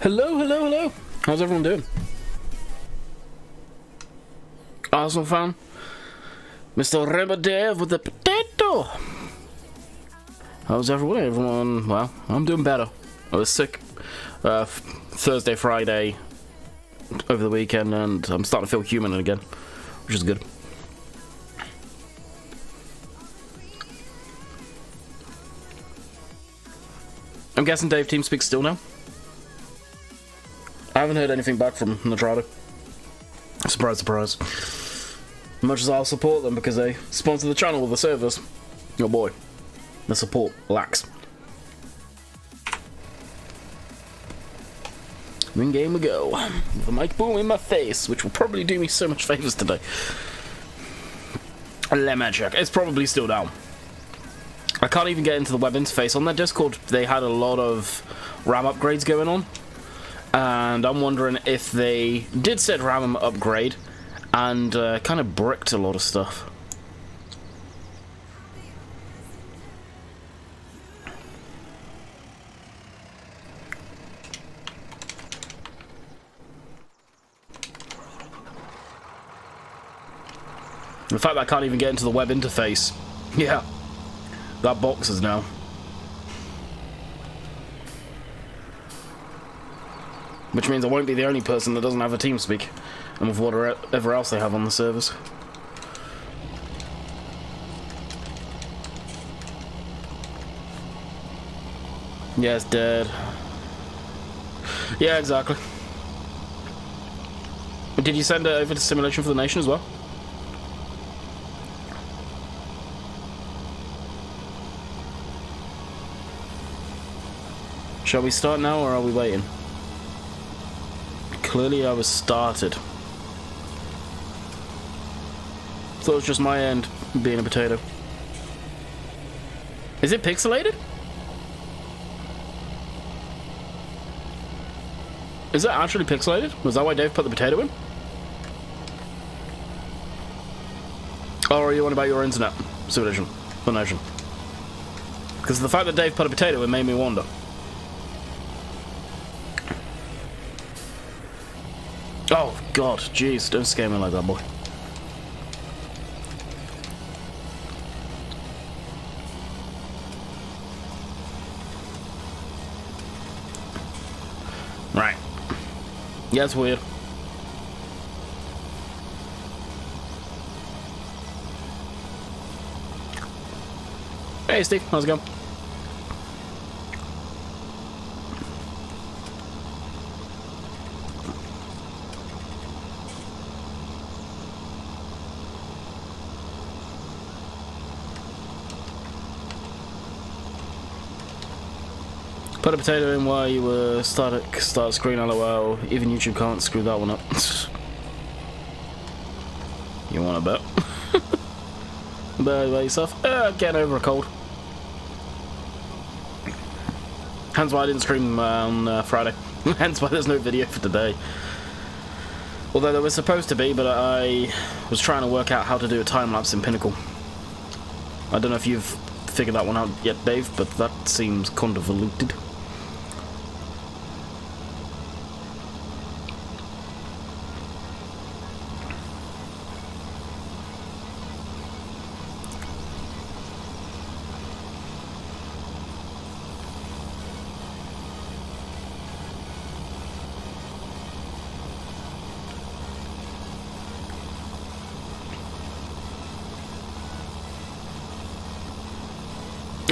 Hello, hello, hello. How's everyone doing? Arsenal fan? Mr. Rebadev with the potato. How's everyone? Everyone, well, I'm doing better. I was sick Thursday, Friday, over the weekend, and I'm starting to feel human again, which is good. I'm guessing Dave TeamSpeak's still now? I haven't heard anything back from Natrado. Surprise, surprise. Much as I'll support them because they sponsor the channel with the servers. Oh boy, the support lacks. In game we go. With the mic boom in my face, which will probably do me so much favors today. Let me check. It's probably still down. I can't even get into the web interface. On their Discord, they had a lot of RAM upgrades going on. And I'm wondering if they did said RAM upgrade and kind of bricked a lot of stuff. The fact that I can't even get into the web interface. Yeah. That box is now. Which means I won't be the only person that doesn't have a TeamSpeak, and with whatever else they have on the servers. Yeah, it's dead. Yeah, exactly. Did you send it over to Simulation for the Nation as well? Shall we start now, or are we waiting? Clearly I was started. Thought it was just my end being a potato. Is it pixelated? Is it actually pixelated? Was that why Dave put the potato in? Or are you on about your internet simulation for Nation? Because the fact that Dave put a potato in made me wonder. Oh, God, jeez, don't scare me like that, boy. Right. Yeah, it's weird. Hey, Steve, how's it going? Put a potato in while you were start screen, lol. Even YouTube can't screw that one up. You want to bet? Bet about yourself? Getting over a cold. Hence why I didn't stream on Friday. Hence why there's no video for today. Although there was supposed to be, but I was trying to work out how to do a time lapse in Pinnacle. I don't know if you've figured that one out yet, Dave, but that seems convoluted.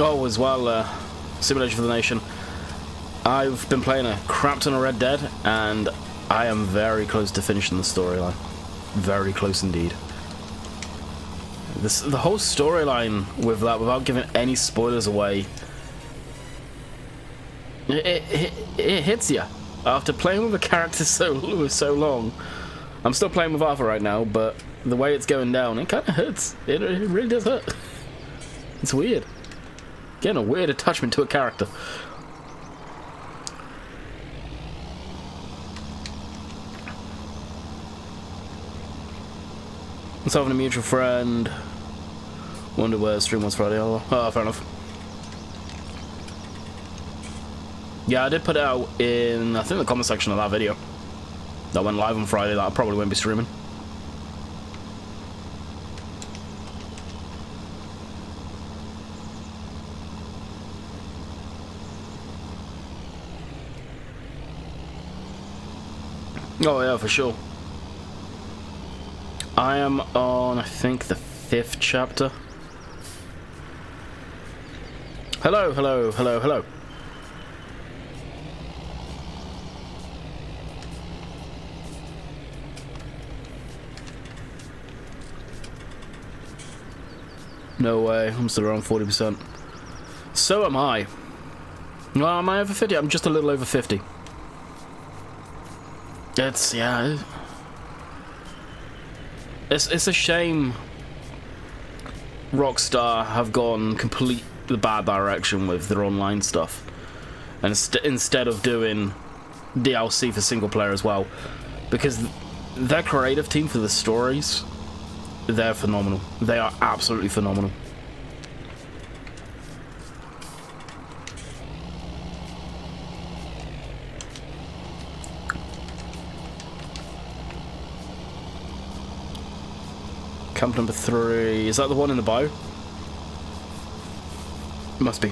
Oh, as well, Simulation for the Nation. I've been playing a crap ton of Red Dead, and I am very close to finishing the storyline. Very close indeed. The whole storyline with that, without giving any spoilers away, it hits you. After playing with a character so long, I'm still playing with Arthur right now, but the way it's going down, it kind of hurts. It really does hurt. It's weird. Getting a weird attachment to a character. Let's have a mutual friend. Wonder where stream was Friday. Oh, fair enough. Yeah, I did put it out in, I think, the comment section of that video that went live on Friday that I probably won't be streaming. Oh yeah, for sure. I am on, I think, the 5th chapter. Hello, hello, hello, hello. No way, I'm still around 40%. So am I. Well, am I over 50? I'm just a little over 50. It's, yeah. It's a shame Rockstar have gone complete the bad direction with their online stuff. And instead of doing DLC for single player as well. Because their creative team for the stories, they're phenomenal. They are absolutely phenomenal. Camp number 3. Is that the one in the bio? Must be.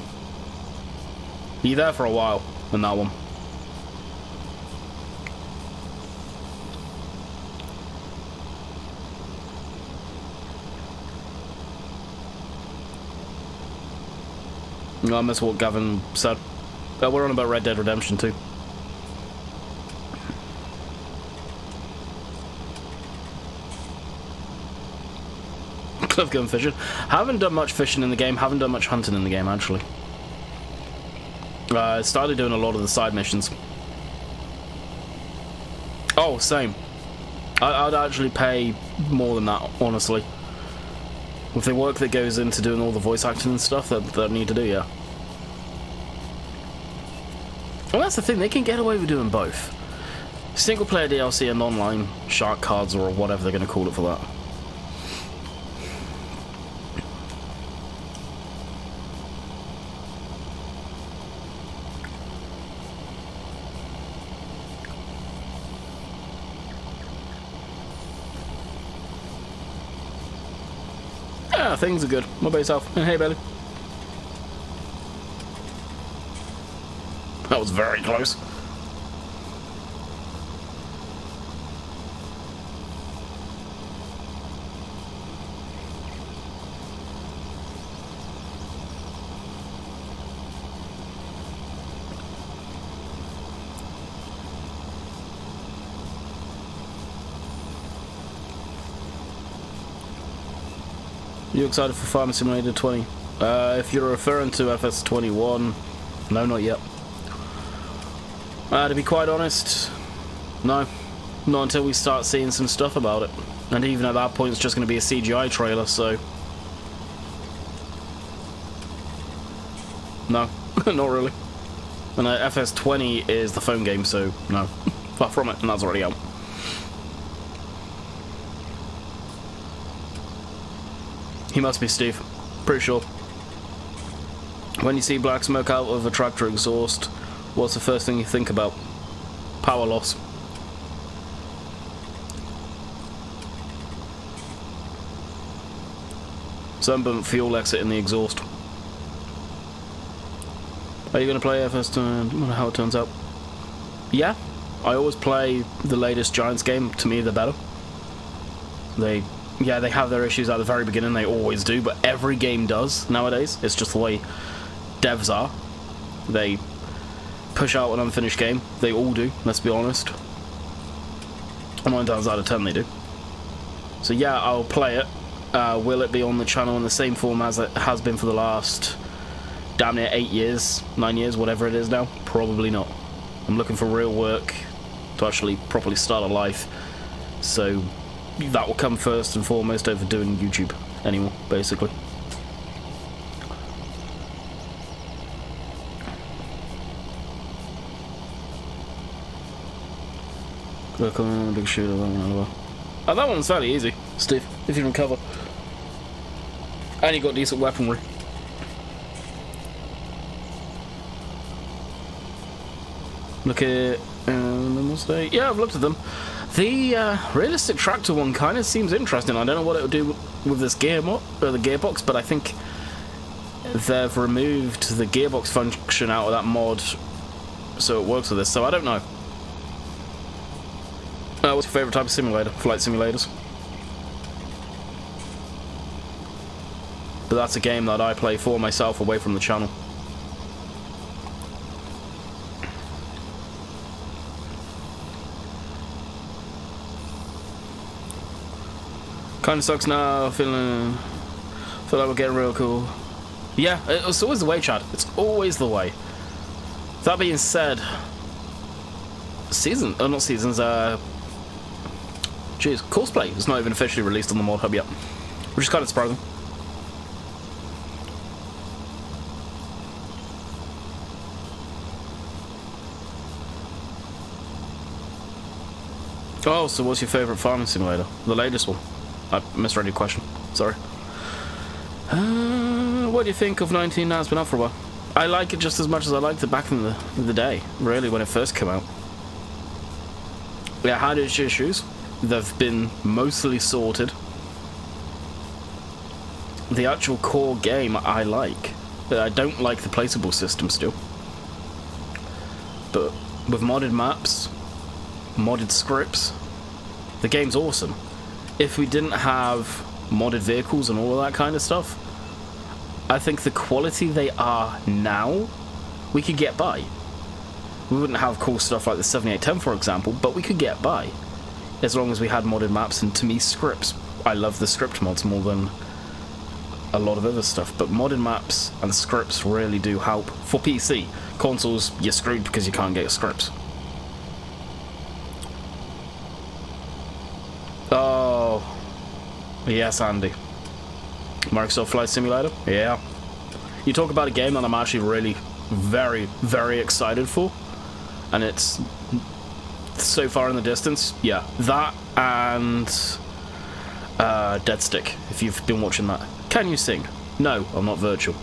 You there for a while in that one. No, I missed what Gavin said. We're on about Red Dead Redemption 2. Love going fishing. Haven't done much fishing in the game, haven't done much hunting in the game, actually. I started doing a lot of the side missions. Oh, same. I'd actually pay more than that, honestly. With the work that goes into doing all the voice acting and stuff that I need to do, yeah. Well, that's the thing, they can get away with doing both. Single player DLC and online shark cards, or whatever they're going to call it for that. Yeah, things are good. What about yourself? And hey, Bailey. That was very close. You excited for Farming Simulator 20? If you're referring to FS21, no, not yet. To be quite honest, no. Not until we start seeing some stuff about it. And even at that point, it's just going to be a CGI trailer, so... No, not really. And FS20 is the phone game, so no. Far from it, and that's already out. He must be Steve. Pretty sure. When you see black smoke out of a tractor exhaust, what's the first thing you think about? Power loss. Sunburnt fuel exit in the exhaust. Are you going to play FS? I wonder how it turns out. Yeah, I always play the latest Giants game. To me, they're better. Yeah, they have their issues at the very beginning, they always do, but every game does nowadays. It's just the way devs are. They push out an unfinished game. They all do, let's be honest. 9 times out of 10 they do. So yeah, I'll play it. Will it be on the channel in the same form as it has been for the last damn near 8 years, 9 years, whatever it is now? Probably not. I'm looking for real work to actually properly start a life. So that will come first and foremost over doing YouTube anymore, basically. Look on a big shooter. Oh, that one's fairly easy, Steve, if you can cover. And you got decent weaponry. Look at yeah, I've looked at them. The realistic tractor one kind of seems interesting. I don't know what it will do with this the gearbox, but I think they've removed the gearbox function out of that mod, so it works with this. So I don't know. What's your favourite type of simulator? Flight simulators. But that's a game that I play for myself away from the channel. Kind of sucks now. Feel like we're getting real cool. Yeah, it's always the way, Chad. It's always the way. That being said, Courseplay is not even officially released on the mod hub yet, which is kind of surprising. Oh, so what's your favourite farming simulator? The latest one. I misread your question. Sorry. What do you think of 19 now? It's been out for a while. I like it just as much as I liked it back in the day, really, when it first came out. Yeah, had its issues. They've been mostly sorted. The actual core game I like. I don't like the placeable system still. But with modded maps, modded scripts, the game's awesome. If we didn't have modded vehicles and all of that kind of stuff, I think the quality they are now, we could get by. We wouldn't have cool stuff like the 7810, for example, but we could get by as long as we had modded maps and, to me, scripts. I love the script mods more than a lot of other stuff, but modded maps and scripts really do help. For PC, consoles, you're screwed because you can't get scripts. Oh, yes, Andy. Microsoft Flight Simulator? Yeah. You talk about a game that I'm actually really very, very excited for, and it's so far in the distance. Yeah, that and Dead Stick, if you've been watching that. Can you sing? No, I'm not virtual.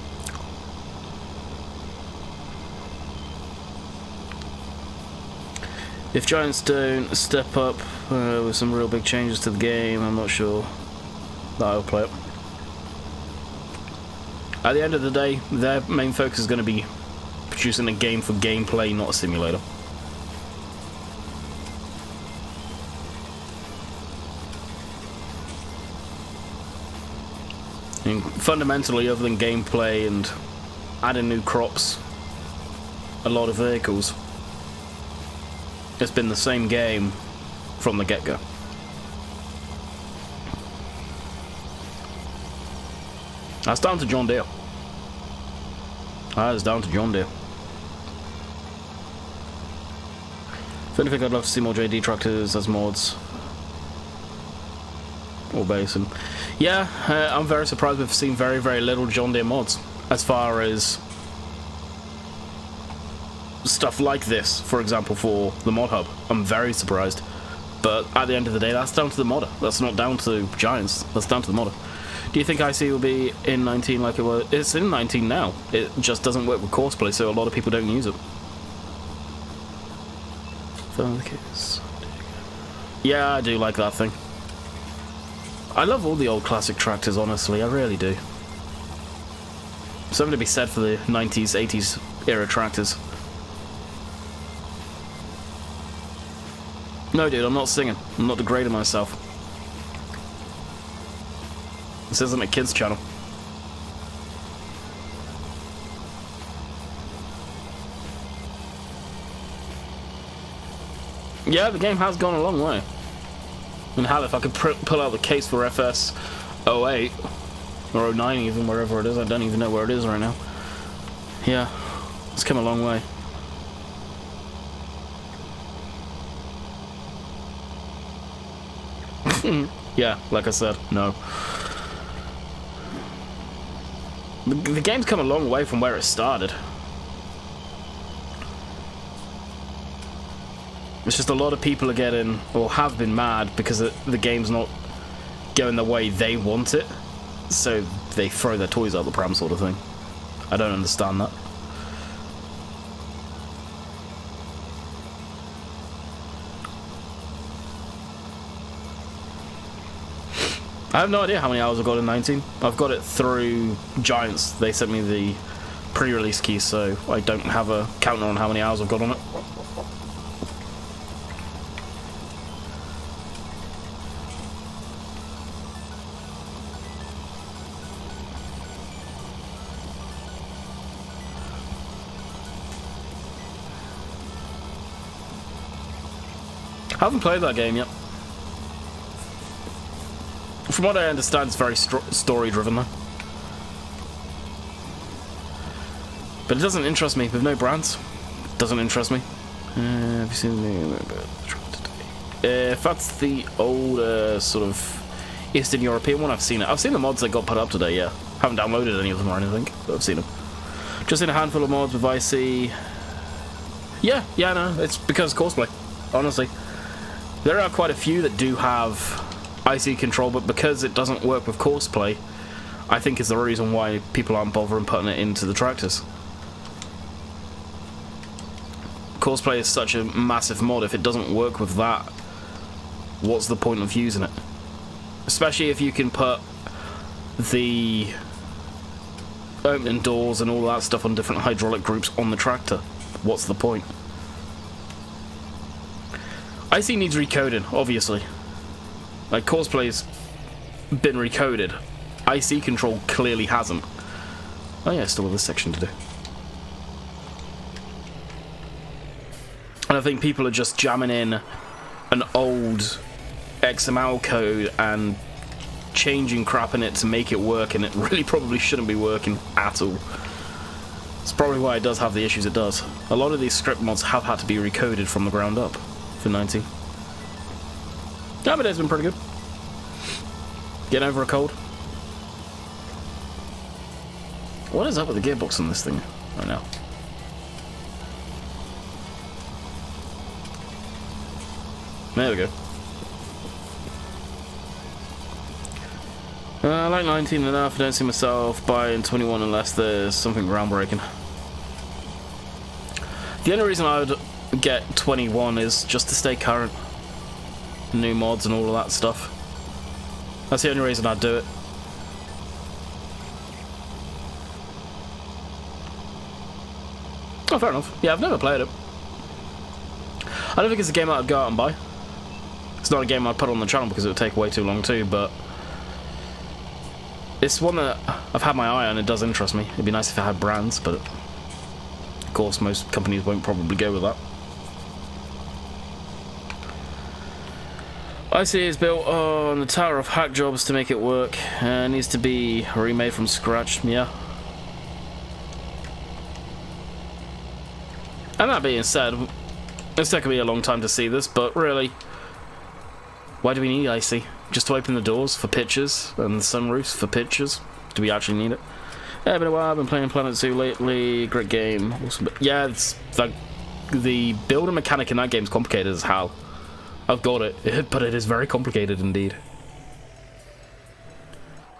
If Giants don't step up with some real big changes to the game, I'm not sure that I'll play it. At the end of the day, their main focus is going to be producing a game for gameplay, not a simulator. And fundamentally, other than gameplay and adding new crops, a lot of vehicles, it's been the same game from the get-go. That's down to John Deere. That is down to John Deere. If anything, I'd love to see more JD tractors as mods. Or basin. Yeah, I'm very surprised we've seen very, very little John Deere mods. As far as stuff like this, for example, for the mod hub. I'm very surprised. But at the end of the day, that's down to the modder. That's not down to Giants. That's down to the modder. Do you think IC will be in 19 like it was? It's in 19 now. It just doesn't work with Courseplay, so a lot of people don't use it. Yeah, I do like that thing. I love all the old classic tractors, honestly. I really do. Something to be said for the 90s, 80s era tractors. No, dude, I'm not singing. I'm not degrading myself. This isn't a kids channel. Yeah, the game has gone a long way. And hell, if I could pull out the case for FS 08 or 09, even wherever it is, I don't even know where it is right now. Yeah, it's come a long way. Yeah, like I said, no. The game's come a long way from where it started. It's just a lot of people are getting, or have been, mad because the game's not going the way they want it, so they throw their toys out the pram, sort of thing. I don't understand that. I have no idea how many hours I've got in 19. I've got it through Giants. They sent me the pre-release key, so I don't have a counter on how many hours I've got on it. I haven't played that game yet. From what I understand, it's very story-driven, though. But it doesn't interest me. With no brands, it doesn't interest me. Have you seen the... if that's the old sort of Eastern European one, I've seen it. I've seen the mods that got put up today, yeah. Haven't downloaded any of them or anything, but I've seen them. Just in a handful of mods with IC. Yeah, no, it's because Courseplay, honestly. There are quite a few that do have IC control, but because it doesn't work with Courseplay, I think is the reason why people aren't bothering putting it into the tractors. Courseplay is such a massive mod. If it doesn't work with that, what's the point of using it? Especially if you can put the opening doors and all that stuff on different hydraulic groups on the tractor. What's the point? IC needs recoding, obviously. Like, Courseplay's been recoded. IC control clearly hasn't. Oh yeah, still have this section to do. And I think people are just jamming in an old XML code and changing crap in it to make it work, and it really probably shouldn't be working at all. It's probably why it does have the issues it does. A lot of these script mods have had to be recoded from the ground up for 19. Yeah, but it's been pretty good. Getting over a cold. What is up with the gearbox on this thing right now? There we go. I like 19 enough. I don't see myself buying 21 unless there's something groundbreaking. The only reason I would get 21 is just to stay current. New mods and all of that stuff. That's the only reason I'd do it. Oh, fair enough. Yeah, I've never played it. I don't think it's a game I'd go out and buy. It's not a game I'd put on the channel because it would take way too long too, but it's one that I've had my eye on. It does interest me. It'd be nice if it had brands, but of course most companies won't probably go with that. IC is built on the Tower of Hack jobs to make it work. It needs to be remade from scratch, yeah. And that being said, it's taken me a long time to see this, but really, why do we need IC? Just to open the doors for pictures and the sunroofs for pictures? Do we actually need it? Yeah, been a while. I've been playing Planet Zoo lately. Great game. Awesome. Yeah, it's like the builder mechanic in that game is complicated as hell. I've got it, but it is very complicated indeed.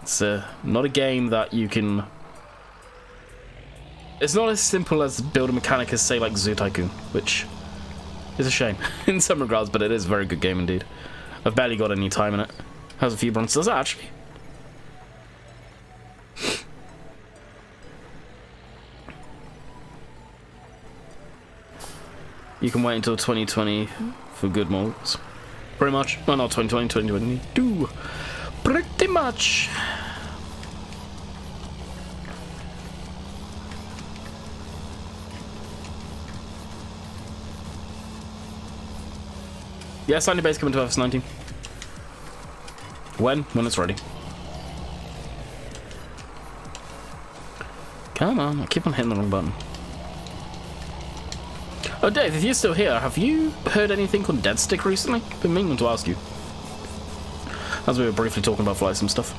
It's not a game that you can... It's not as simple as build a mechanic as, say, like Zoo Tycoon, which is a shame in some regards, but it is a very good game indeed. I've barely got any time in it. Has a few bronze. Does it actually? You can wait until 2020 for good mods. Pretty much. Well, not 2020, 2022. Pretty much. Yeah, Sandy Base coming to FS19. When? When it's ready. Come on, I keep on hitting the wrong button. Oh, Dave, if you're still here, have you heard anything on Dead Stick recently? Been meaning to ask you. As we were briefly talking about Fly Sim stuff.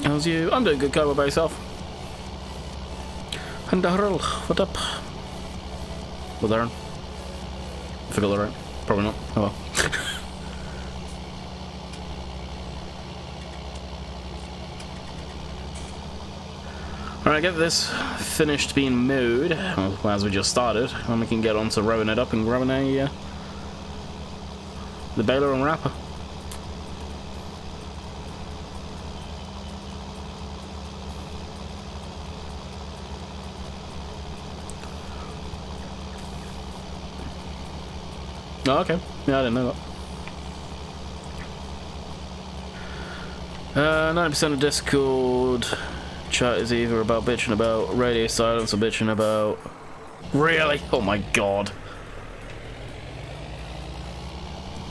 How's you? I'm doing good, Kyle. What about yourself? And Darrell, what up? Well, Darren. I forgot the right. Probably not. Oh well. Alright, get this finished being mowed, well, as we just started, and we can get on to rowing it up and grabbing the baler and wrapper. Oh, okay. Yeah, I didn't know that. 90% of Discord chat is either about bitching about radio silence or bitching about... Really? Oh my god.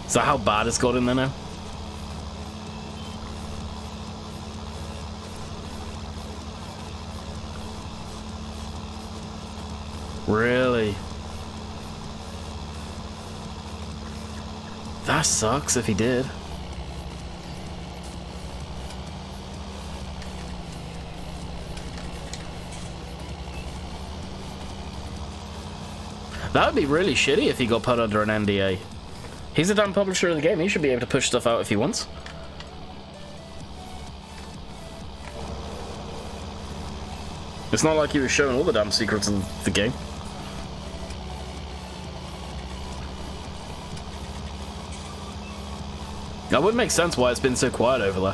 Is that how bad it's got in there now? Really? That sucks if he did. That would be really shitty if he got put under an NDA. He's the damn publisher of the game. He should be able to push stuff out if he wants. It's not like he was showing all the damn secrets of the game. That would make sense why it's been so quiet over there.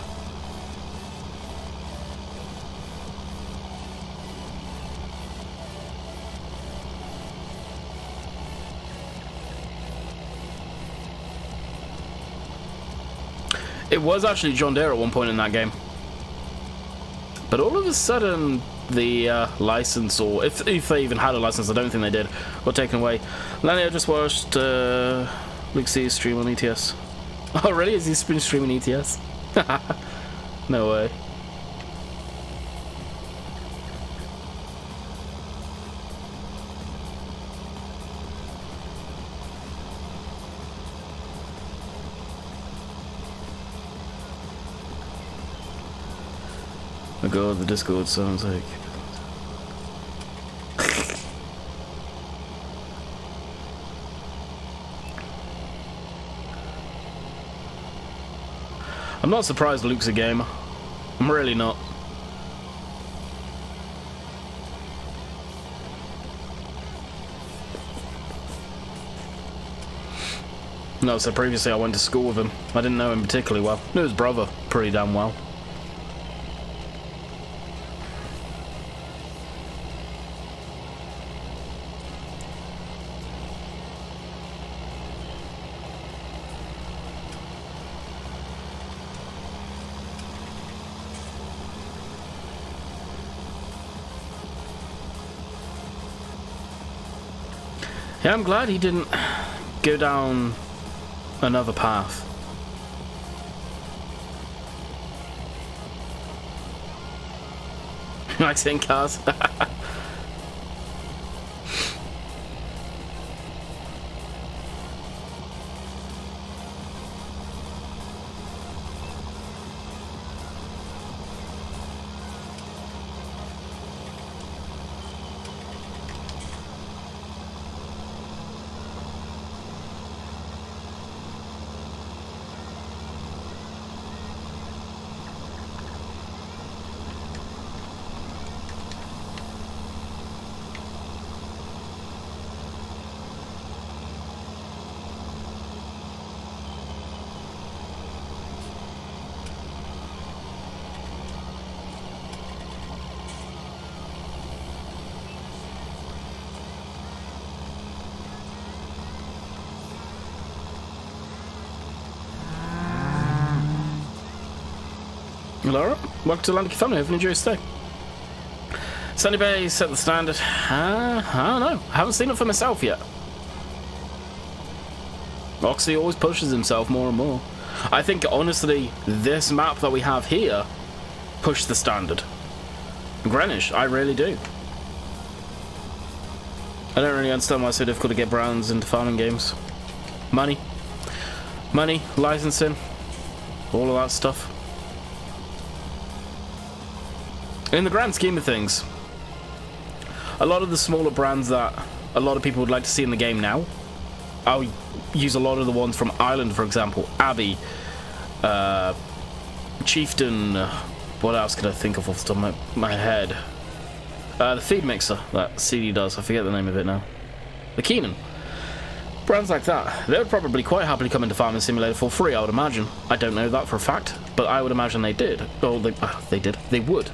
It was actually John Deere at one point in that game. But all of a sudden, the license, or if they even had a license, I don't think they did, got taken away. Lenny, I just watched Luke C's stream on ETS. Oh, really? Is he been streaming ETS? No way. Oh god, the Discord sounds like... I'm not surprised Luke's a gamer. I'm really not. No, so previously I went to school with him. I didn't know him particularly well. Knew his brother pretty damn well. Yeah, I'm glad he didn't go down another path. Like seeing cars. Laura, welcome to Atlantic Family. Hopefully enjoy your stay. Sunny Bay set the standard. I don't know. I haven't seen it for myself yet. Oxy always pushes himself more and more. I think, honestly, this map that we have here pushed the standard. Greenwich, I really do. I don't really understand why it's so difficult to get brands into farming games. Money. Money, licensing, all of that stuff. In the grand scheme of things, a lot of the smaller brands that a lot of people would like to see in the game now, I'll use a lot of the ones from Ireland, for example. Abbey, Chieftain, what else could I think of off the top of my head? The feed mixer that CD does, I forget the name of it now. The Keenan. Brands like that, they would probably quite happily come into Farming Simulator for free, I would imagine. I don't know that for a fact, but I would imagine they did. Or they did. They would.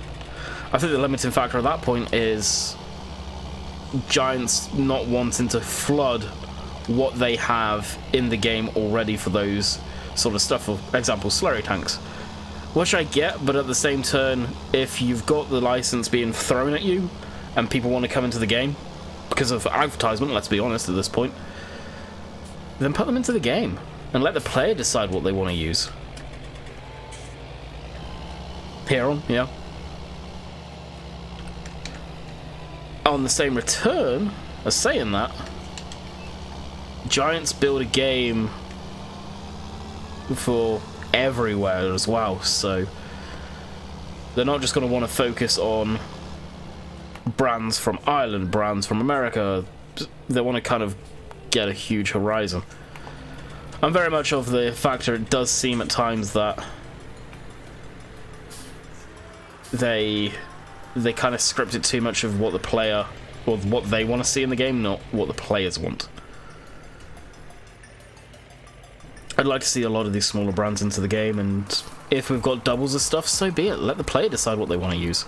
I think the limiting factor at that point is Giants not wanting to flood what they have in the game already for those sort of stuff. For example, slurry tanks. Which I get, but at the same turn, if you've got the license being thrown at you and people want to come into the game because of advertisement, let's be honest at this point, then put them into the game and let the player decide what they want to use. Here on, yeah. On the same return as saying that, Giants build a game for everywhere as well, so they're not just going to want to focus on brands from Ireland, brands from America. They want to kind of get a huge horizon. I'm very much of the factor it does seem at times that they kind of script it too much of what the player or what they want to see in the game, not what the players want. I'd like to see a lot of these smaller brands into the game, and if we've got doubles of stuff, so be it. Let the player decide what they want to use.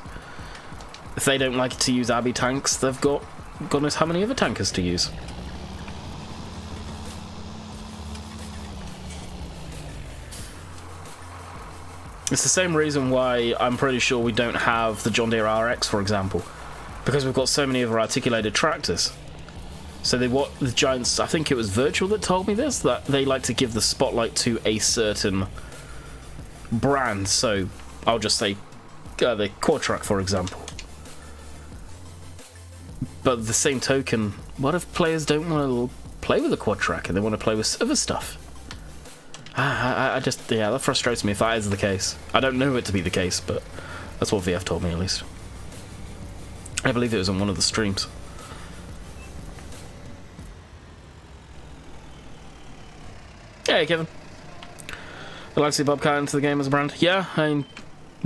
If they don't like to use Abbey tanks, they've got God knows how many other tankers to use. It's the same reason why I'm pretty sure we don't have the John Deere RX, for example, because we've got so many other articulated tractors. So what the Giants, I think it was Virtual that told me this, that they like to give the spotlight to a certain brand. So I'll just say the Quadtrack, for example. But the same token, what if players don't want to play with the Quadtrack and they want to play with other stuff? I just, yeah, that frustrates me if that is the case. I don't know it to be the case, but that's what VF told me at least. I believe it was on one of the streams. Hey, Kevin. I'd like to see Bobcat into the game as a brand. Yeah, I mean,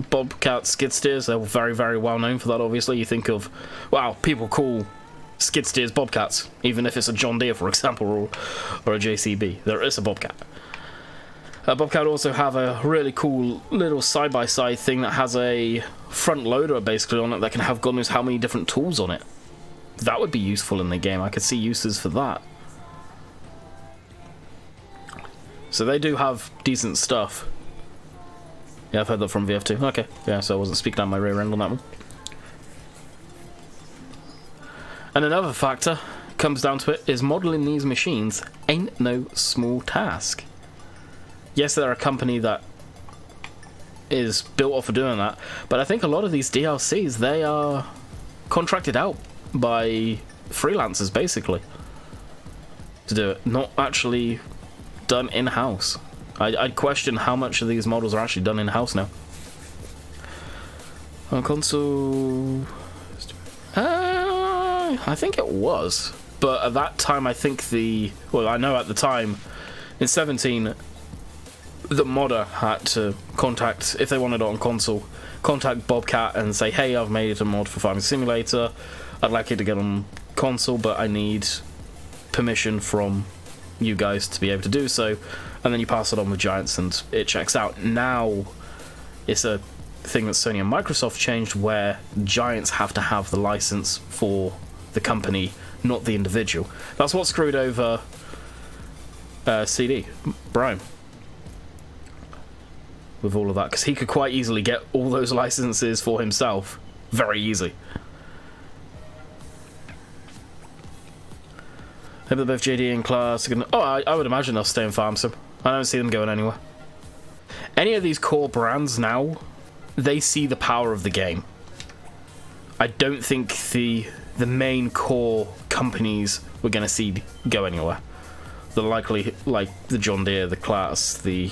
Bobcat skid steers, they're very, very well known for that, obviously. You think of, wow, people call skid steers Bobcats, even if it's a John Deere, for example, or a JCB. There is a Bobcat. Bobcat also have a really cool little side-by-side thing that has a front loader basically on it that can have God knows how many different tools on it. That would be useful in the game. I could see uses for that. So they do have decent stuff. Yeah, I've heard that from VF too. Okay, yeah, so I wasn't speaking down my rear end on that one. And another factor comes down to it is modelling these machines ain't no small task. Yes, they're a company that is built off of doing that, but I think a lot of these DLCs, they are contracted out by freelancers basically to do it, not actually done in-house. I'd question how much of these models are actually done in-house now. On console, I think it was, but at that time I think I know at the time in 17 the modder had to contact, if they wanted it on console, contact Bobcat and say, hey, I've made a mod for Farming Simulator, I'd like it to get on console, but I need permission from you guys to be able to do so, and then you pass it on with Giants and it checks out. Now it's a thing that Sony and Microsoft changed where Giants have to have the license for the company, not the individual. That's what screwed over CD, Brian, with all of that, because he could quite easily get all those licenses for himself very easy. Maybe both JD and Class are gonna... Oh, I would imagine they'll stay in Farm Sim. I don't see them going anywhere. Any of these core brands now, they see the power of the game. I don't think the main core companies we're going to see go anywhere. The likely, like the John Deere, the Class, the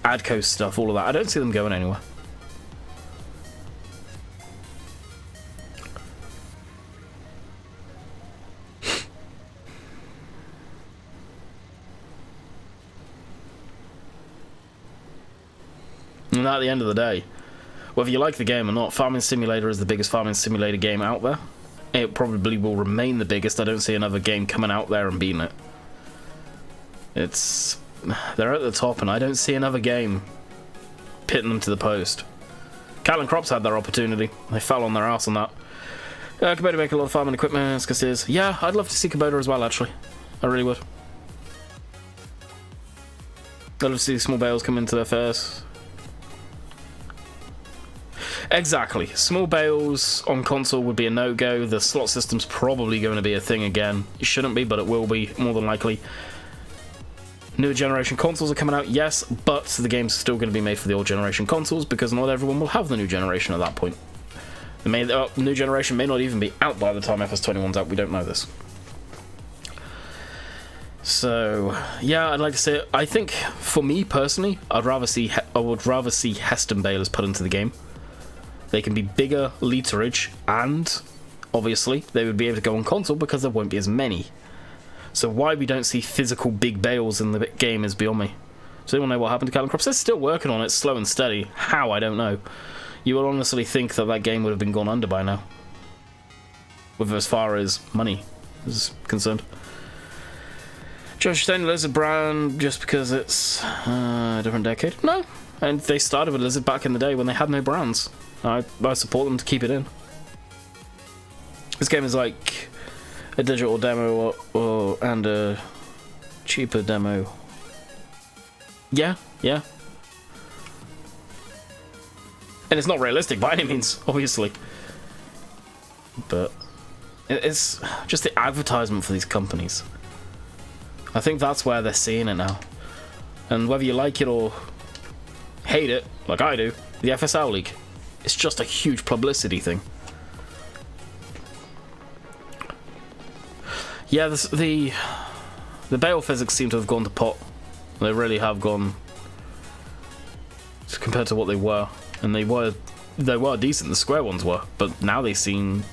Adco stuff, all of that, I don't see them going anywhere. And at the end of the day, Whether you like the game or not, Farming Simulator is the biggest farming simulator game out there. It probably will remain the biggest. I don't see another game coming out there and beating it. They're at the top, and I don't see another game pitting them to the post. Cattle and Crops had their opportunity. They fell on their ass on that. Kubota make a lot of farming equipment, because yeah, I'd love to see Kubota as well, actually. I really would. I'd love to see small bales come into their fairs. Exactly. Small bales on console would be a no-go. The slot system's probably going to be a thing again. It shouldn't be, but it will be, more than likely. Newer generation consoles are coming out, yes, but the game's still going to be made for the old generation consoles, because not everyone will have the new generation at that point. The new generation may not even be out by the time FS21's out. We don't know this. So, yeah, I'd like to say, I think, for me personally, I would rather see Heston balers put into the game. They can be bigger literage, and obviously they would be able to go on console because there won't be as many. So why we don't see physical big bales in the game is beyond me. Does anyone know what happened to Cattle and Crops? They're still working on it, slow and steady. How, I don't know. You would honestly think that that game would have been gone under by now, with as far as money is concerned. Josh saying Lizard brand just because it's a different decade? No, and they started with Lizard back in the day when they had no brands. I support them to keep it in. This game is like a digital demo and a cheaper demo. Yeah. And it's not realistic by any means, obviously. But it's just the advertisement for these companies. I think that's where they're seeing it now. And whether you like it or hate it, like I do, the FSL League, it's just a huge publicity thing. Yeah, the bale physics seem to have gone to pot. They really have gone compared to what they were. And they were decent, the square ones were, but now they seem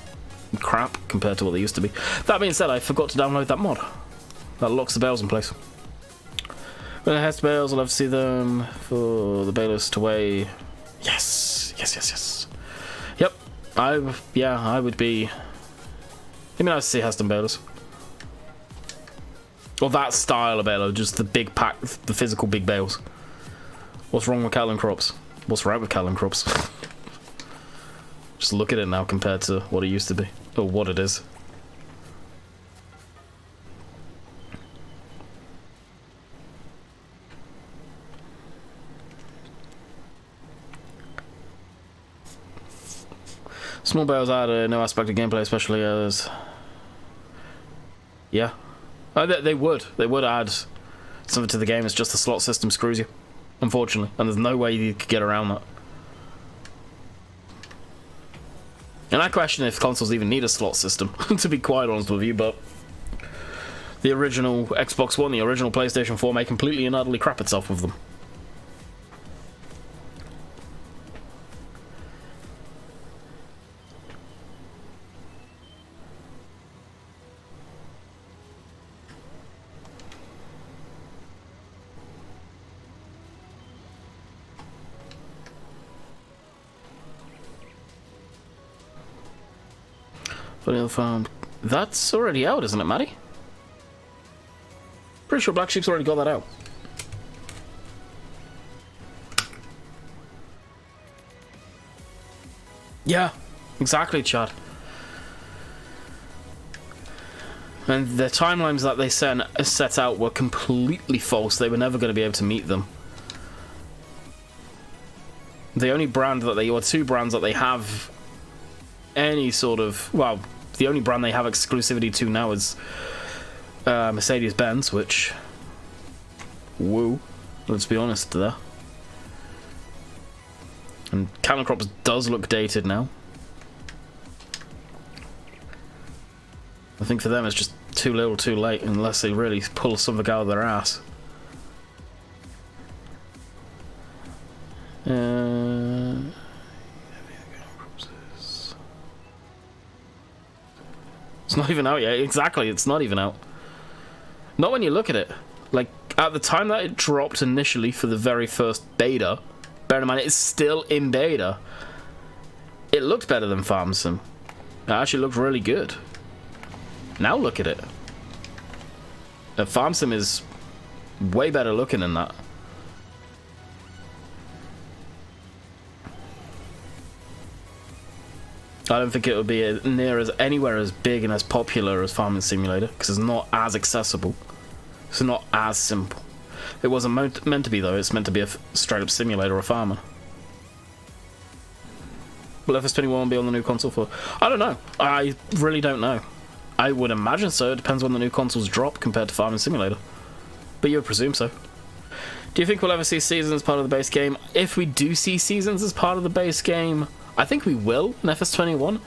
crap compared to what they used to be. That being said, I forgot to download that mod. That locks the bales in place. When it has bales, I'll have to see them for the balers to weigh. Yes. Yep. I would be. It'd be nice to see Heston balers. Or that style of baler, just the big pack, the physical big bales. What's wrong with Cattle and Crops? What's right with Cattle and Crops? Just look at it now compared to what it used to be, or what it is. Small bales add a new aspect of gameplay, especially as... Yeah. They would add something to the game. It's just the slot system screws you, unfortunately, and there's no way you could get around that. And I question if consoles even need a slot system, to be quite honest with you, but the original Xbox One, the original PlayStation 4 may completely and utterly crap itself with them. Farm. That's already out, isn't it, Maddie? Pretty sure Black Sheep's already got that out. Yeah, exactly, Chad. And the timelines that they set out were completely false. They were never going to be able to meet them. The only brand that or two brands that they have any sort of, well, the only brand they have exclusivity to now is Mercedes-Benz, which, woo, let's be honest there. And Cattle and Crops does look dated now. I think for them it's just too little too late, unless they really pull something out of their ass. It's not even out yet. Exactly, it's not even out. Not when you look at it. Like, at the time that it dropped initially for the very first beta, bear in mind it's still in beta, it looked better than Farm Sim. It actually looked really good. Now look at it. Farm Sim is way better looking than that. I don't think it would be near as anywhere as big and as popular as Farming Simulator, because it's not as accessible. It's not as simple. It wasn't meant to be, though. It's meant to be a straight up simulator of farmer. Will FS21 be on the new console for? I don't know. I really don't know. I would imagine so. It depends when the new consoles drop compared to Farming Simulator. But you would presume so. Do you think we'll ever see seasons as part of the base game? If we do see seasons as part of the base game, I think we will in FS21,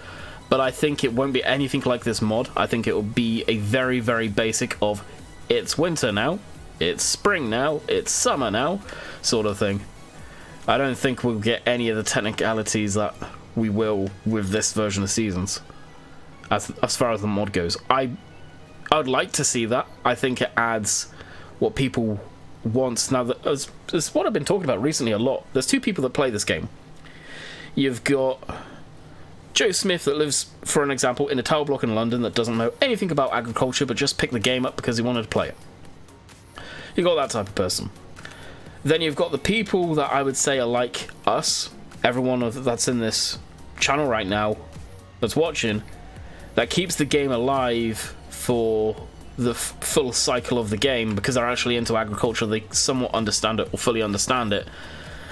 but I think it won't be anything like this mod. I think it will be a very, very basic of it's winter now, it's spring now, it's summer now, sort of thing. I don't think we'll get any of the technicalities that we will with this version of Seasons, as far as the mod goes. I would like to see that. I think it adds what people want. Now, that's what I've been talking about recently a lot. There's two people that play this game. You've got Joe Smith that lives, for an example, in a tower block in London that doesn't know anything about agriculture but just picked the game up because he wanted to play it. You've got that type of person. Then you've got the people that I would say are like us, everyone that's in this channel right now that's watching, that keeps the game alive for the full cycle of the game because they're actually into agriculture, they somewhat understand it or fully understand it,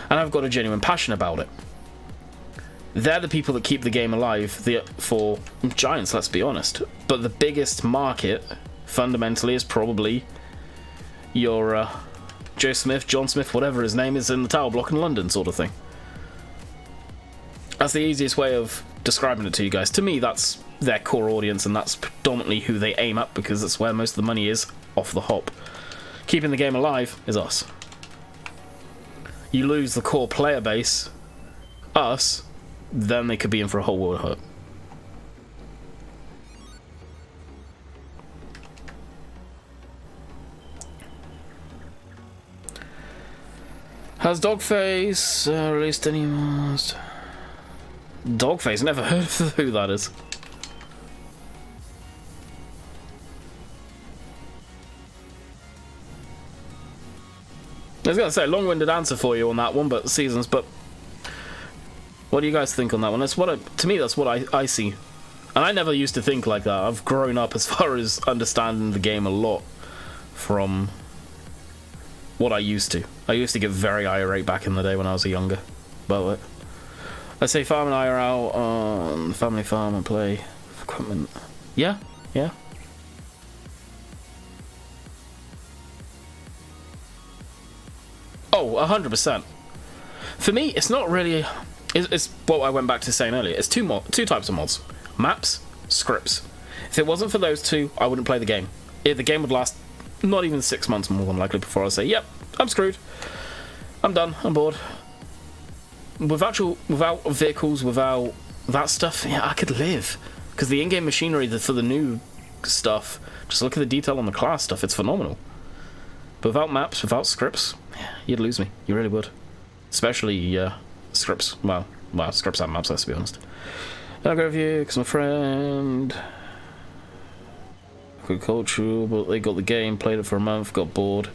and I've got a genuine passion about it. They're the people that keep the game alive for Giants, let's be honest. But the biggest market, fundamentally, is probably your Joe Smith, John Smith, whatever his name is, in the tower block in London, sort of thing. That's the easiest way of describing it to you guys. To me, that's their core audience, and that's predominantly who they aim at, because that's where most of the money is off the hop. Keeping the game alive is us. You lose the core player base, us, then they could be in for a whole world of hurt. Has Dogface released any more? Dogface? Never heard of who that is. I was going to say, long-winded answer for you on that one, but Seasons, but what do you guys think on that one? That's to me, that's what I see. And I never used to think like that. I've grown up as far as understanding the game a lot from what I used to. I used to get very irate back in the day when I was younger. But let's say Farm and I are out on the family farm and play equipment. Yeah, yeah. Oh, 100%. For me, it's not really... It's what I went back to saying earlier. It's two types of mods. Maps, scripts. If it wasn't for those two, I wouldn't play the game. The game would last not even 6 months more than likely before I say, yep, I'm screwed. I'm done. I'm bored. Without vehicles, without that stuff, yeah, I could live. Because the in-game machinery for the new stuff, just look at the detail on the class stuff, it's phenomenal. But without maps, without scripts, yeah, you'd lose me. You really would. Especially, scripts. Well, scripts and maps, let's be honest. I'll go with you, because my friend... Agricultural, but they got the game, played it for a month, got bored,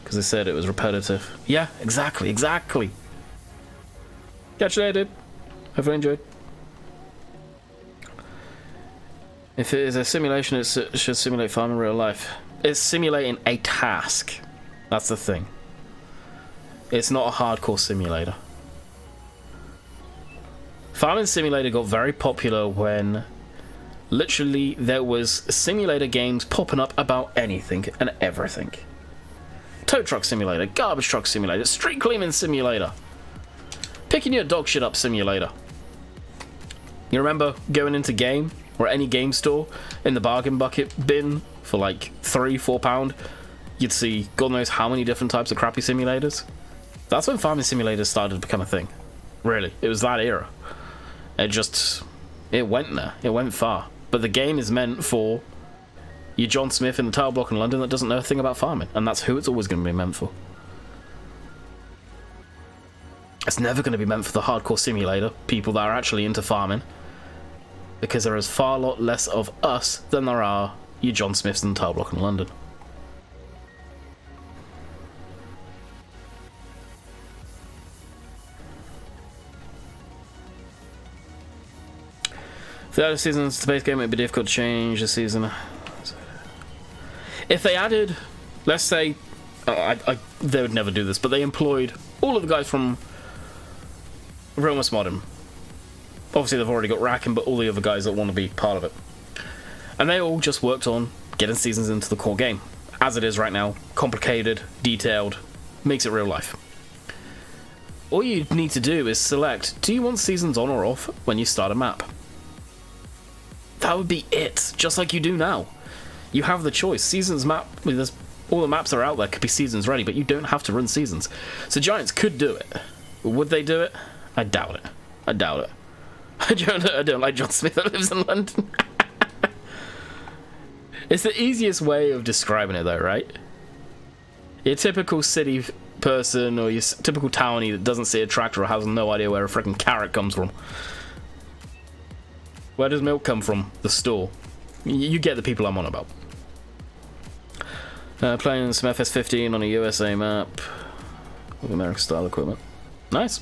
because they said it was repetitive. Yeah, exactly. Catch you later, dude. Hope you enjoyed. If it is a simulation, it should simulate farming in real life. It's simulating a task. That's the thing. It's not a hardcore simulator. Farming Simulator got very popular when literally there was simulator games popping up about anything and everything. Tow truck simulator, garbage truck simulator, street cleaning simulator, picking your dog shit up simulator. You remember going into game or any game store in the bargain bucket bin for like £3-4, you'd see God knows how many different types of crappy simulators. That's when farming simulators started to become a thing. Really, it was that era. It went there. It went far. But the game is meant for your John Smith in the tower block in London that doesn't know a thing about farming. And that's who it's always going to be meant for. It's never going to be meant for the hardcore simulator, people that are actually into farming. Because there is far lot less of us than there are you John Smiths and Tile Block in London. If they added seasons to the base game, it'd be difficult to change the season. If they added, let's say, they would never do this, but they employed all of the guys from Realmus Modern. Obviously, they've already got Rackham, but all the other guys that want to be part of it. And they all just worked on getting seasons into the core game. As it is right now, complicated, detailed, makes it real life. All you need to do is select, do you want seasons on or off when you start a map? That would be it, just like you do now. You have the choice. Seasons map, with all the maps that are out there could be seasons ready, but you don't have to run seasons. So Giants could do it. Would they do it? I doubt it. I doubt it. I don't like John Smith that lives in London. It's the easiest way of describing it though, right? Your typical city person or your typical townie that doesn't see a tractor or has no idea where a freaking carrot comes from. Where does milk come from? The store. You get the people I'm on about. Playing some FS15 on a USA map with American style equipment. Nice.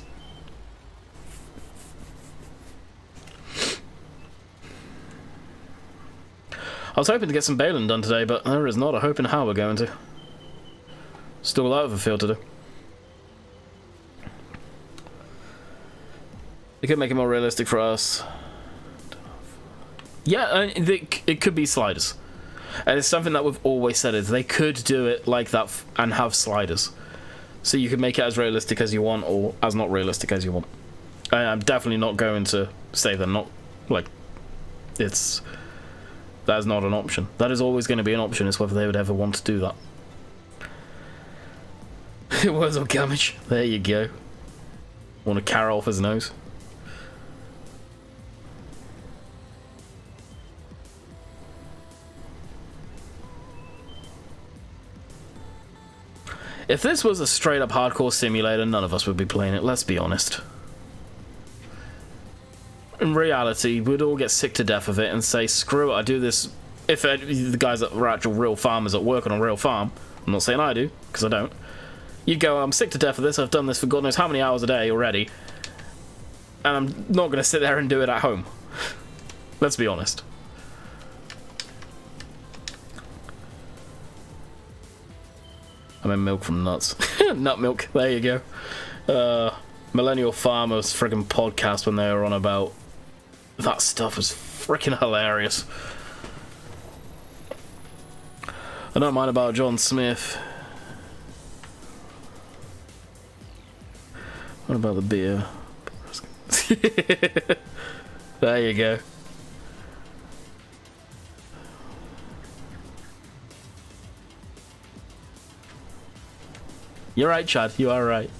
I was hoping to get some baling done today, but there is not a hope in how we're going to. Still a lot of a field to do. They could make it more realistic for us. Yeah, it could be sliders. And it's something that we've always said is they could do it like that and have sliders. So you could make it as realistic as you want or as not realistic as you want. I'm definitely not going to say they're not, like, that is not an option. That is always going to be an option, is whether they would ever want to do that. It was on Gamage. There you go. Want to carrot off his nose. If this was a straight up hardcore simulator, none of us would be playing it, let's be honest. In reality, we'd all get sick to death of it and say, screw it, I do this. If the guys that are actual real farmers that work on a real farm, I'm not saying I do, because I don't. You'd go, I'm sick to death of this, I've done this for God knows how many hours a day already, and I'm not going to sit there and do it at home. Let's be honest. I mean milk from nuts. Nut milk, there you go. Millennial Farmers friggin' podcast when they were on about that stuff was freaking hilarious. I don't mind about John Smith. What about the beer? There you go. You're right, Chad. You are right.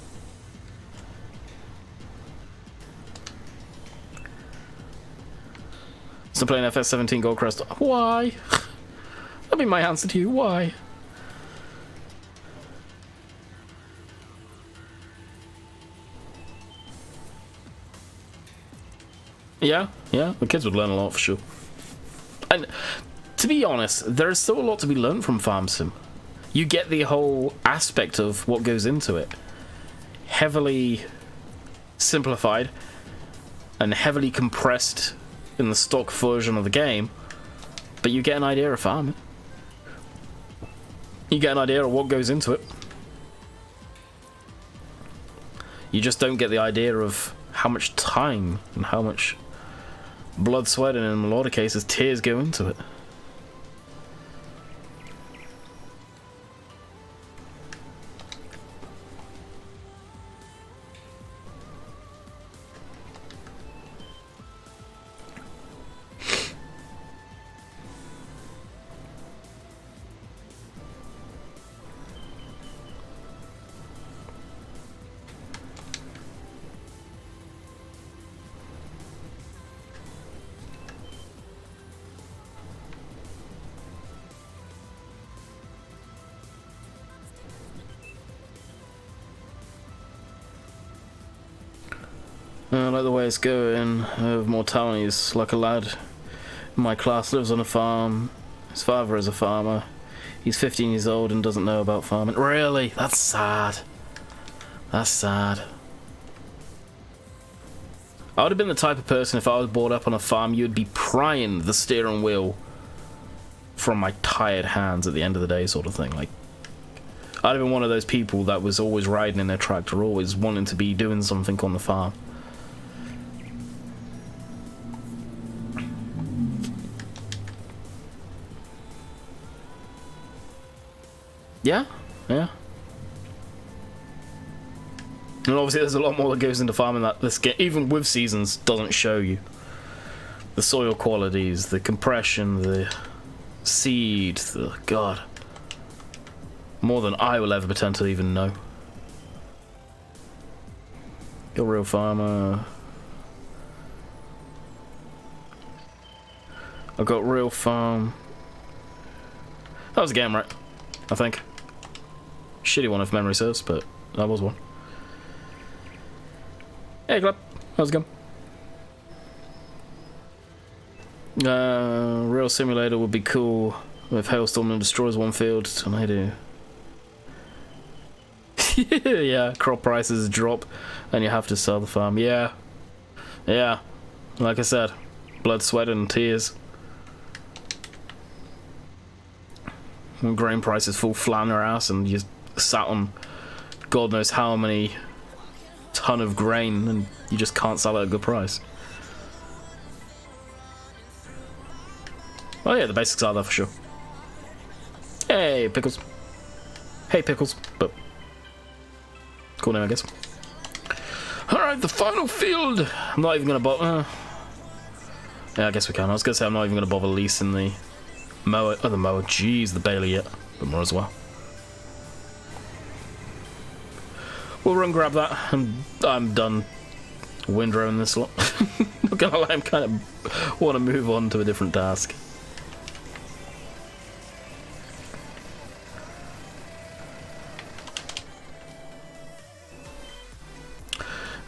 Still playing FS17 Goldcrest. Why? That'd be my answer to you. Why? Yeah, the kids would learn a lot for sure. And to be honest, there is still a lot to be learned from Farm Sim. You get the whole aspect of what goes into it. Heavily simplified and heavily compressed in the stock version of the game, but you get an idea of farming. You get an idea of what goes into it. You just don't get the idea of how much time and how much blood, sweat, and in a lot of cases tears go into it. I like the way it's going. Of mortalities, like a lad in my class lives on a farm. His father is a farmer. He's 15 years old and doesn't know about farming. Really? That's sad. That's sad. I would have been the type of person, if I was brought up on a farm, you'd be prying the steering wheel from my tired hands at the end of the day, sort of thing. Like, I'd have been one of those people that was always riding in their tractor, always wanting to be doing something on the farm. Yeah, yeah. And obviously there's a lot more that goes into farming that this game, even with seasons, doesn't show you. The soil qualities, the compression, the seed, the... God. More than I will ever pretend to even know. You're a real farmer. I've got real farm. That was a game, right? I think. Shitty one if memory serves, but that was one. Hey, Club. How's it going? Real simulator would be cool if Hailstorm destroys one field. Tornado. Yeah, crop prices drop and you have to sell the farm. Yeah. Yeah. Like I said, blood, sweat, and tears. When grain prices fall flat on their ass and you sat on God knows how many ton of grain and you just can't sell it at a good price. Oh yeah, the basics are there for sure. Hey, Pickles. Hey, Pickles, but cool name, I guess. Alright, the final field. I'm not even gonna bother. Yeah, I guess we can. I was gonna say I'm not even gonna bother leasing the mower. Oh, the mower. Jeez, the baler yet. But more as well. We'll run grab that, and I'm done windrowing this lot. Not gonna lie, I'm kind of want to move on to a different task.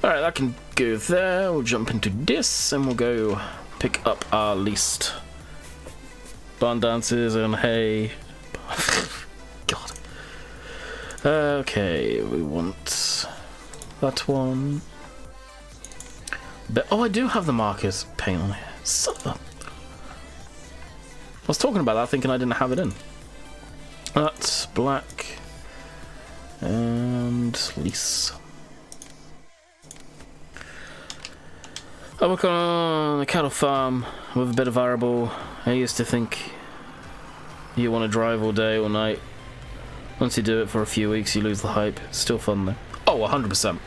Alright, that can go there. We'll jump into this, and we'll go pick up our least barn dances and hay. God. Okay, we want that one. But, oh, I do have the markers paint on it. Son of a... I was talking about that, thinking I didn't have it in. That's black and lease. I work on a cattle farm with a bit of variable. I used to think you want to drive all day or night. Once you do it for a few weeks, you lose the hype. Still fun though. Oh, 100%.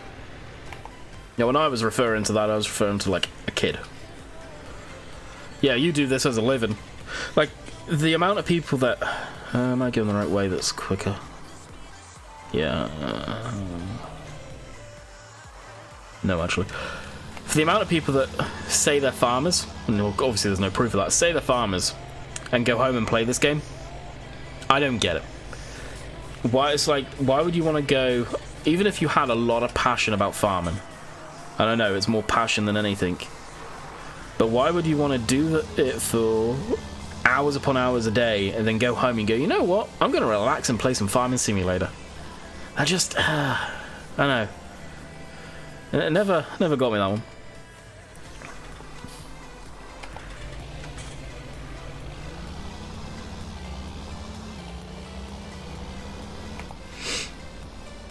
Yeah, when I was referring to that, I was referring to like a kid. Yeah, you do this as a living. Like, the amount of people that... am I going the right way that's quicker? Yeah. No, actually. For the amount of people that say they're farmers, and obviously there's no proof of that, say they're farmers and go home and play this game, I don't get it. Why? It's like, why would you want to go, even if you had a lot of passion about farming, I don't know, it's more passion than anything, but why would you want to do it for hours upon hours a day and then go home and go, you know what, I'm going to relax and play some farming simulator? I just, I don't know. It never got me that one.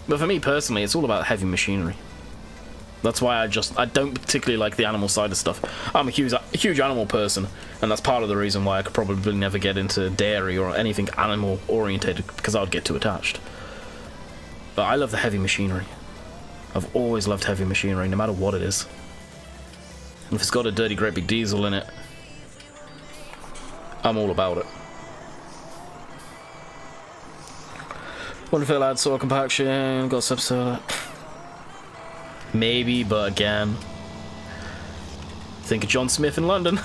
But for me personally, it's all about heavy machinery. That's why I don't particularly like the animal side of stuff. I'm a huge animal person, and that's part of the reason why I could probably never get into dairy or anything animal orientated, because I would get too attached. But I love the heavy machinery. I've always loved heavy machinery, no matter what it is. And if it's got a dirty great big diesel in it, I'm all about it. Wonder if it'll add soil compaction, got subsoil. Maybe, but again, think of John Smith in London.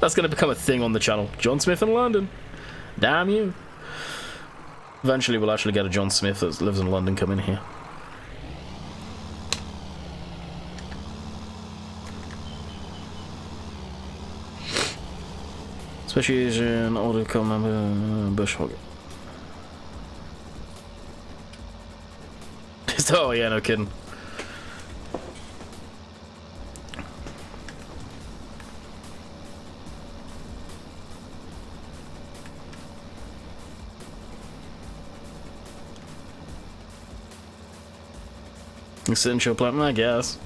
That's going to become a thing on the channel. John Smith in London. Damn you. Eventually we'll actually get a John Smith that lives in London come in here. Especially Asian, older come member, bushhog. Oh yeah, no kidding. Essential platinum, I guess.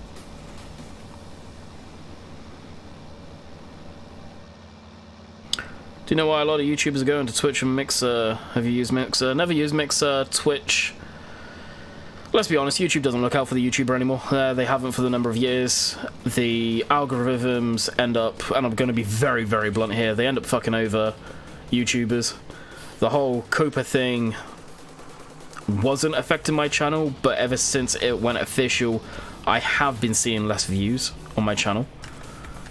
Do you know why a lot of YouTubers go into Twitch and Mixer? Have you used Mixer? Never used Mixer, Twitch. Let's be honest, YouTube doesn't look out for the YouTuber anymore. They haven't for the number of years. The algorithms end up, and I'm going to be very, very blunt here, they end up fucking over YouTubers. The whole Copa thing wasn't affecting my channel, but ever since it went official, I have been seeing less views on my channel.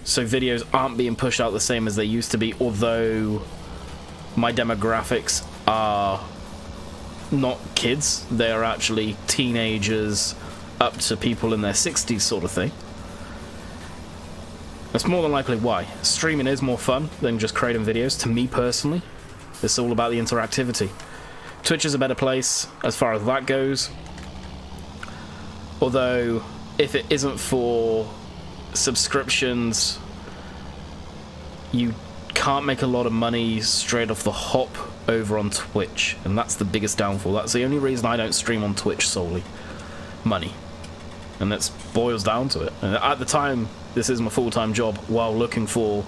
So videos aren't being pushed out the same as they used to be, although my demographics are not kids. They are actually teenagers up to people in their 60s sort of thing. That's more than likely why. Streaming is more fun than just creating videos, to me personally. It's all about the interactivity. Twitch is a better place as far as that goes. Although, if it isn't for subscriptions, you can't make a lot of money straight off the hop over on Twitch. And that's the biggest downfall. That's the only reason I don't stream on Twitch solely. Money. And that boils down to it. And at the time, this is my full-time job while looking for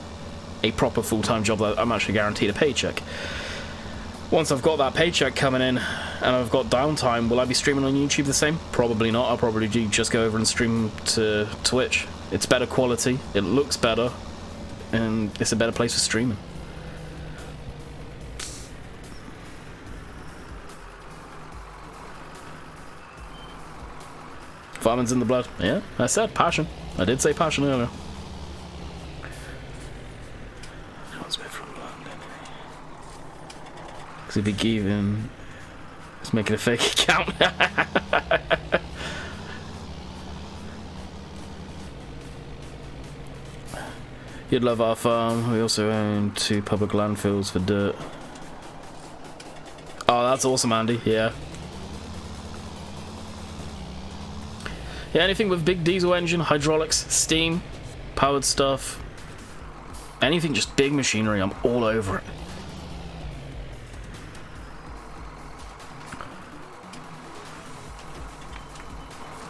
a proper full-time job that I'm actually guaranteed a paycheck. Once I've got that paycheck coming in and I've got downtime, will I be streaming on YouTube the same? Probably not. I'll probably just go over and stream to Twitch. It's better quality, it looks better, and it's a better place for streaming. Farming's in the blood. Yeah, I said passion. I did say passion earlier. Because if he gave him... Let's make it a fake account. You'd love our farm. We also own 2 public landfills for dirt. Oh, that's awesome, Andy. Yeah. Yeah, anything with big diesel engine, hydraulics, steam, powered stuff. Anything just big machinery, I'm all over it.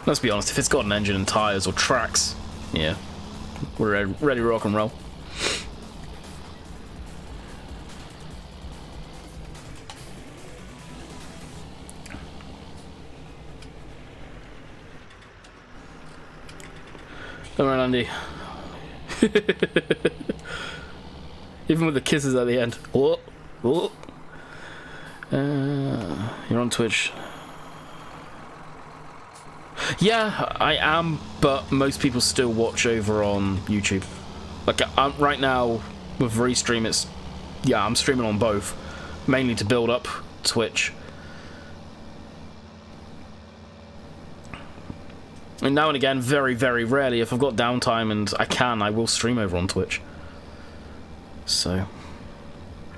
Let's be honest, if it's got an engine and tyres or tracks, yeah, we're ready to rock and roll. Don't worry, Andy. Even with the kisses at the end. Oh, oh. You're on Twitch. Yeah, I am, but most people still watch over on YouTube. Like, right now, with Restream, it's... Yeah, I'm streaming on both. Mainly to build up Twitch. And now and again, very, very rarely, if I've got downtime and I will stream over on Twitch. So...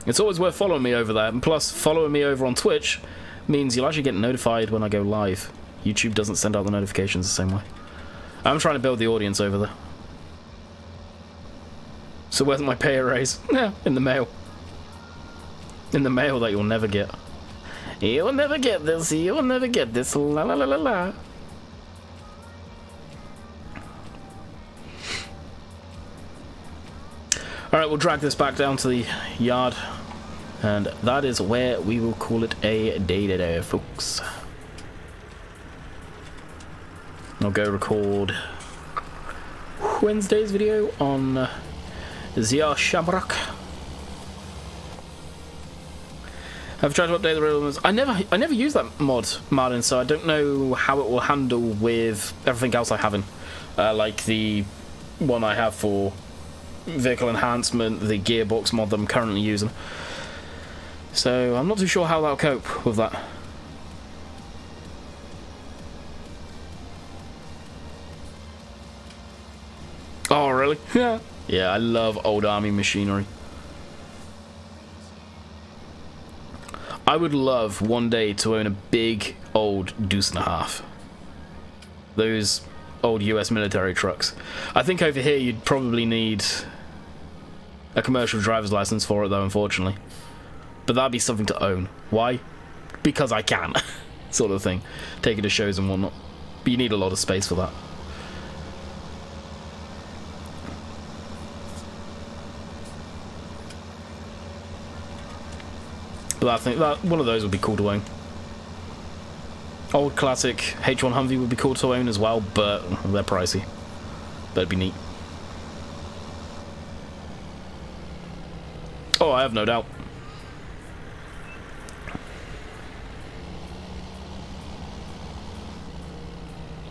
It's always worth following me over there. And plus, following me over on Twitch means you'll actually get notified when I go live. YouTube doesn't send out the notifications the same way. I'm trying to build the audience over there. So where's my pay raise? Yeah, in the mail. In the mail that you'll never get. You'll never get this, you'll never get this, la la la la la. Alright, we'll drag this back down to the yard. And that is where we will call it a day today, folks. I'll go record Wednesday's video on Zia Shamrock. I've tried to update the Realism. I never use that mod, Martin, so I don't know how it will handle with everything else I have in. Like the one I have for vehicle enhancement, the gearbox mod that I'm currently using. So I'm not too sure how that'll cope with that. Oh, really? Yeah. Yeah, I love old army machinery. I would love one day to own a big old deuce and a half. Those old US military trucks. I think over here you'd probably need a commercial driver's license for it though, unfortunately. But that'd be something to own. Why? Because I can. Sort of thing. Take it to shows and whatnot. But you need a lot of space for that. But I think that one of those would be cool to own. Old classic H1 Humvee would be cool to own as well, but they're pricey. But it'd be neat. Oh, I have no doubt.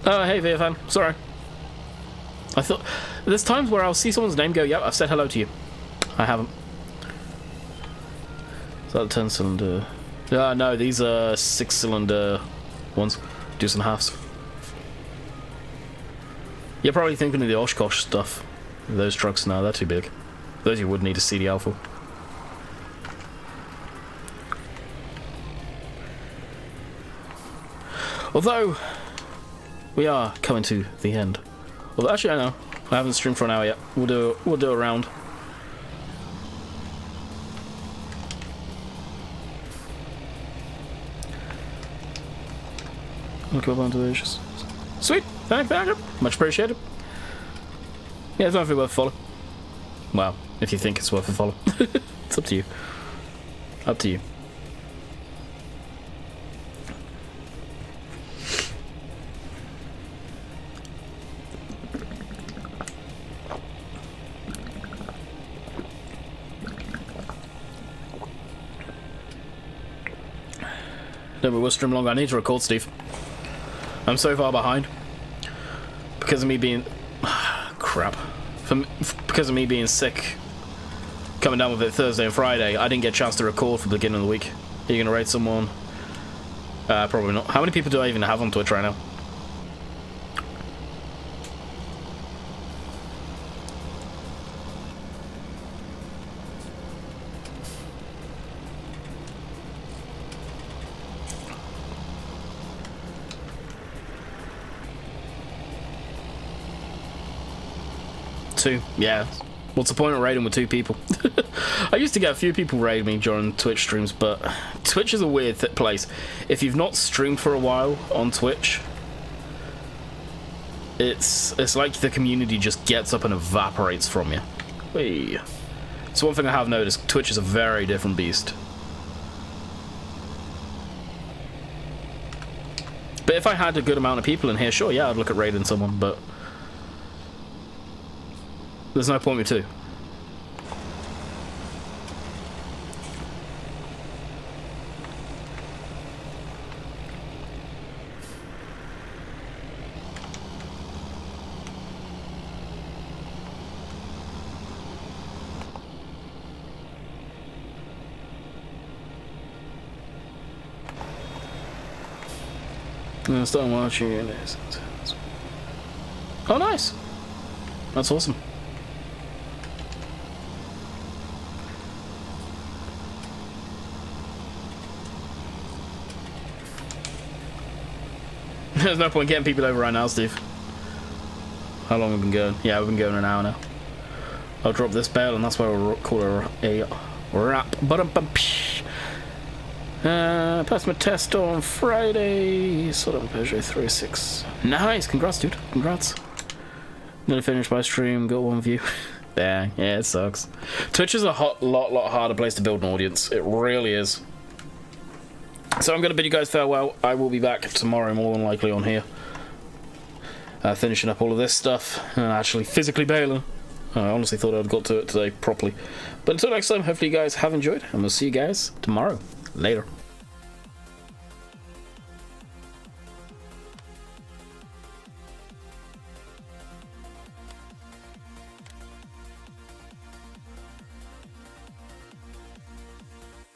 Oh, hey VFN, sorry. I thought there's times where I'll see someone's name go, yep, I've said hello to you. I haven't. Is that a 10-cylinder? No, these are 6-cylinder ones. Deuce and halves. You're probably thinking of the Oshkosh stuff. Those trucks, no, they're too big. Those you would need a CDL for. Although, we are coming to the end. Well, actually, I know. I haven't streamed for an hour yet. We'll do a round. Look up onto those. Sweet. Thank you. Much appreciated. Yeah, it's nothing worth a follow. Well, if you think it's worth a follow. It's up to you. Up to you. No, but we'll stream longer. I need to record, Steve. I'm so far behind. Because of me being... crap. Because of me being sick. Coming down with it Thursday and Friday, I didn't get a chance to record for the beginning of the week. Are you going to raid someone? Probably not. How many people do I even have on Twitch right now? Two, yeah. What's the point of raiding with 2 people? I used to get a few people raid me during Twitch streams, but Twitch is a weird place. If you've not streamed for a while on Twitch, it's like the community just gets up and evaporates from you. Whee. So one thing I have noticed, Twitch is a very different beast. But if I had a good amount of people in here, sure, yeah, I'd look at raiding someone, but there's no point with 2. I'm gonna start watching it. Oh, nice. That's awesome. There's no point getting people over right now, Steve. How long have we been going? Yeah, we've been going an hour now. I'll drop this bale, and that's why we'll call it a wrap. Passed my test on Friday. Sort of Peugeot 36. Nice, congrats, dude. Congrats. Nearly finished my stream. Got 1 view. Dang, yeah, it sucks. Twitch is a lot harder place to build an audience. It really is. So I'm going to bid you guys farewell. I will be back tomorrow, more than likely, on here. Finishing up all of this stuff. And actually physically baling. I honestly thought I'd got to it today properly. But until next time, hopefully you guys have enjoyed. And we'll see you guys tomorrow. Later.